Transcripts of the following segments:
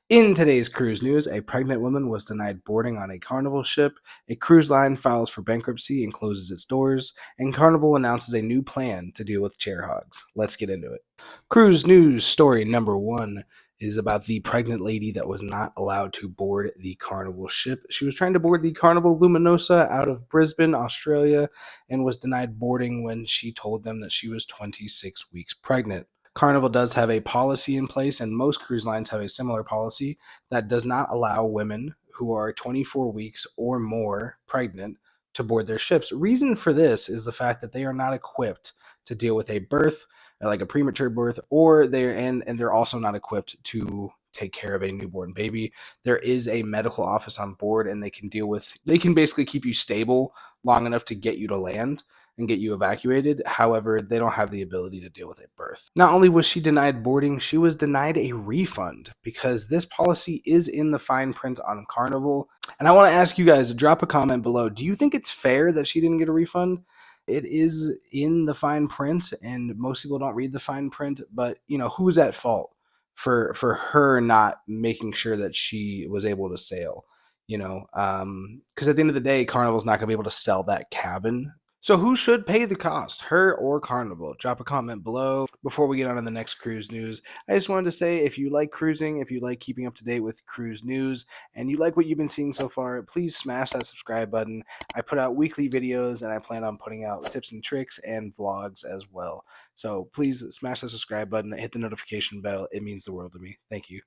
In today's cruise news, a pregnant woman was denied boarding on a Carnival ship, a cruise line files for bankruptcy and closes its doors, and Carnival announces a new plan to deal with chair hogs. Let's get into it. Cruise news story number one is about the pregnant lady that was not allowed to board the Carnival ship. She was trying to board the Carnival Luminosa out of Brisbane, Australia, and was denied boarding when she told them that she was 26 weeks pregnant. Carnival does have a policy in place, and most cruise lines have a similar policy that does not allow women who are 24 weeks or more pregnant to board their ships. Reason for this is the fact that they are not equipped to deal with a birth, like a premature birth, or they're also not equipped to take care of a newborn baby. There is a medical office on board, and they can basically keep you stable long enough to get you to land and get you evacuated. However, they don't have the ability to deal with a birth. Not only was she denied boarding, she was denied a refund because this policy is in the fine print on Carnival. And I want to ask you guys to drop a comment below. Do you think it's fair that she didn't get a refund? It is in the fine print, and most people don't read the fine print, but who's at fault for her not making sure that she was able to sail? Because at the end of the day, Carnival's not going to be able to sell that cabin. So who should pay the cost, her or Carnival? Drop a comment below. Before we get on to the next cruise news, I just wanted to say, if you like cruising, if you like keeping up to date with cruise news, and you like what you've been seeing so far, please smash that subscribe button. I put out weekly videos, and I plan on putting out tips and tricks and vlogs as well. So please smash that subscribe button, hit the notification bell. It means the world to me. Thank you.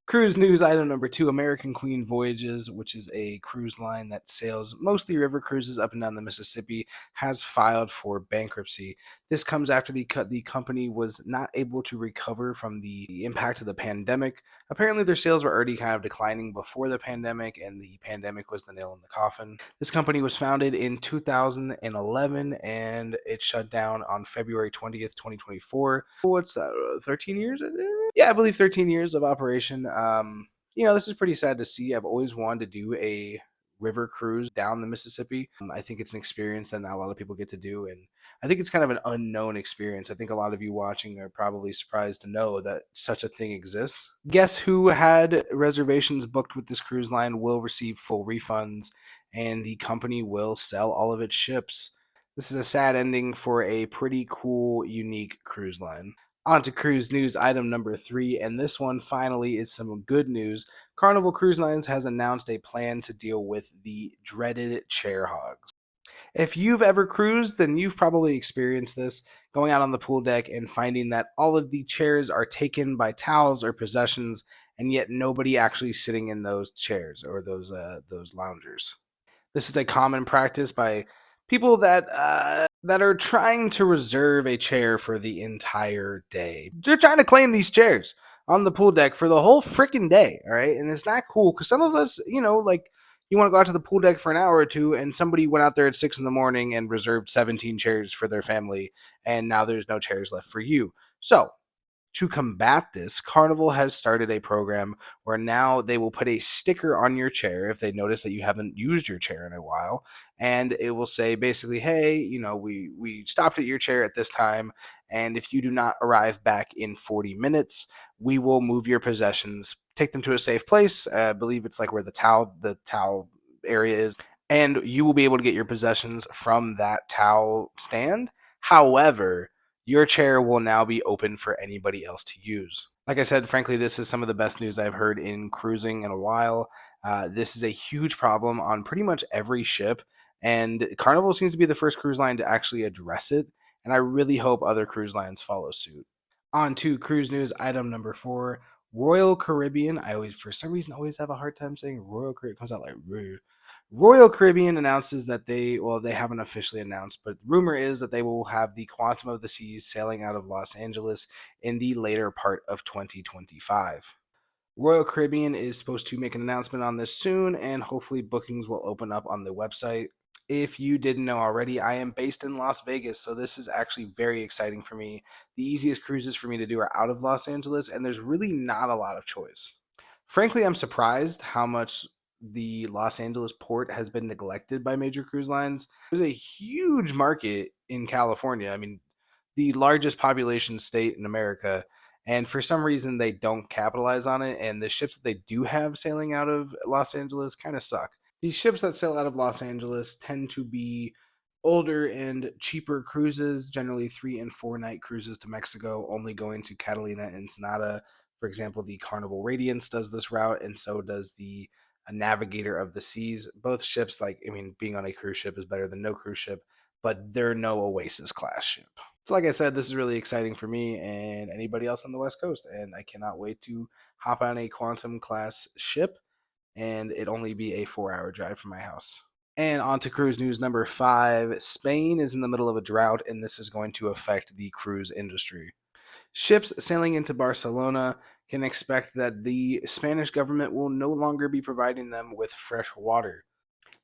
Cruise news item number two, American Queen Voyages, which is a cruise line that sails mostly river cruises up and down the Mississippi, has filed for bankruptcy. This comes after the company was not able to recover from the impact of the pandemic. Apparently, their sales were already kind of declining before the pandemic, and the pandemic was the nail in the coffin. This company was founded in 2011, and it shut down on February 20th, 2024. What's that, 13 years? Yeah, I believe 13 years of operation. This is pretty sad to see. I've always wanted to do a river cruise down the Mississippi. I think it's an experience that not a lot of people get to do, and I think it's kind of an unknown experience. I think a lot of you watching are probably surprised to know that such a thing exists. Guess who had reservations booked with this cruise line will receive full refunds, and the company will sell all of its ships. This is a sad ending for a pretty cool, unique cruise line. On to cruise news item number three, and this one finally is some good news. Carnival Cruise Lines has announced a plan to deal with the dreaded chair hogs. If you've ever cruised, then you've probably experienced this, going out on the pool deck and finding that all of the chairs are taken by towels or possessions, and yet nobody actually sitting in those chairs or those loungers. This is a common practice by people that are trying to reserve a chair for the entire day. They're trying to claim these chairs on the pool deck for the whole freaking day, all right? And it's not cool because some of us, like you want to go out to the pool deck for an hour or two, and somebody went out there at 6 in the morning and reserved 17 chairs for their family, and now there's no chairs left for you. So to combat this, Carnival has started a program where now they will put a sticker on your chair if they notice that you haven't used your chair in a while, and it will say basically, hey, we stopped at your chair at this time, and if you do not arrive back in 40 minutes, we will move your possessions, take them to a safe place. I believe it's like where the towel area is, and you will be able to get your possessions from that towel stand. However, your chair will now be open for anybody else to use. Like I said, frankly, this is some of the best news I've heard in cruising in a while. This is a huge problem on pretty much every ship, and Carnival seems to be the first cruise line to actually address it, and I really hope other cruise lines follow suit. On to cruise news item number four, Royal Caribbean. I always, for some reason, always have a hard time saying Royal Caribbean. It comes out like Royal. Royal Caribbean announces that they haven't officially announced, but rumor is that they will have the Quantum of the Seas sailing out of Los Angeles in the later part of 2025. Royal Caribbean is supposed to make an announcement on this soon, and hopefully bookings will open up on the website. If you didn't know already, I am based in Las Vegas, so this is actually very exciting for me. The easiest cruises for me to do are out of Los Angeles, and there's really not a lot of choice. Frankly, I'm surprised how much the Los Angeles port has been neglected by major cruise lines. There's a huge market in California. I mean, the largest population state in America, And for some reason, they don't capitalize on it. And the ships that they do have sailing out of Los Angeles kind of suck. These ships that sail out of Los Angeles tend to be older and cheaper cruises, generally 3 and 4 night cruises to Mexico, only going to Catalina and Ensenada. For example, the Carnival Radiance does this route, and so does the Navigator of the Seas. Both ships, like, I mean, being on a cruise ship is better than no cruise ship, but they're no Oasis class ship. So, like I said, this is really exciting for me and anybody else on the West Coast, and I cannot wait to hop on a Quantum class ship and it only be a 4 hour drive from my house. And on to cruise news number 5. Spain is in the middle of a drought, and this is going to affect the cruise industry. Ships sailing into Barcelona can expect that the Spanish government will no longer be providing them with fresh water.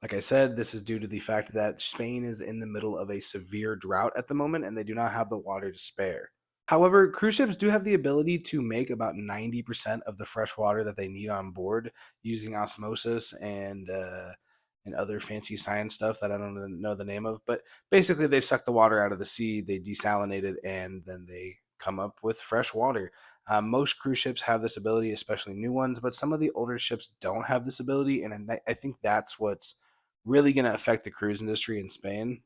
Like I said, this is due to the fact that Spain is in the middle of a severe drought at the moment and they do not have the water to spare. However, cruise ships do have the ability to make about 90% of the fresh water that they need on board using osmosis and other fancy science stuff that I don't know the name of. But basically, they suck the water out of the sea, they desalinate it, and then they come up with fresh water. Most cruise ships have this ability, especially new ones, but some of the older ships don't have this ability, and I think that's what's really going to affect the cruise industry in Spain.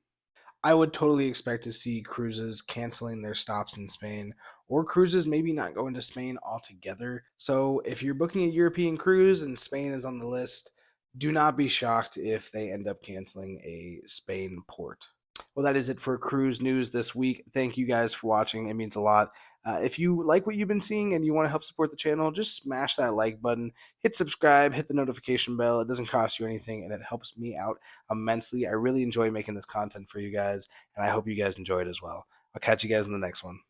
I would totally expect to see cruises canceling their stops in Spain or cruises maybe not going to Spain altogether. So if you're booking a European cruise and Spain is on the list, do not be shocked if they end up canceling a Spain port. Well, that is it for cruise news this week. Thank you guys for watching. It means a lot. If you like what you've been seeing and you want to help support the channel, just smash that like button, hit subscribe, hit the notification bell. It doesn't cost you anything and it helps me out immensely. I really enjoy making this content for you guys, and I hope you guys enjoy it as well. I'll catch you guys in the next one.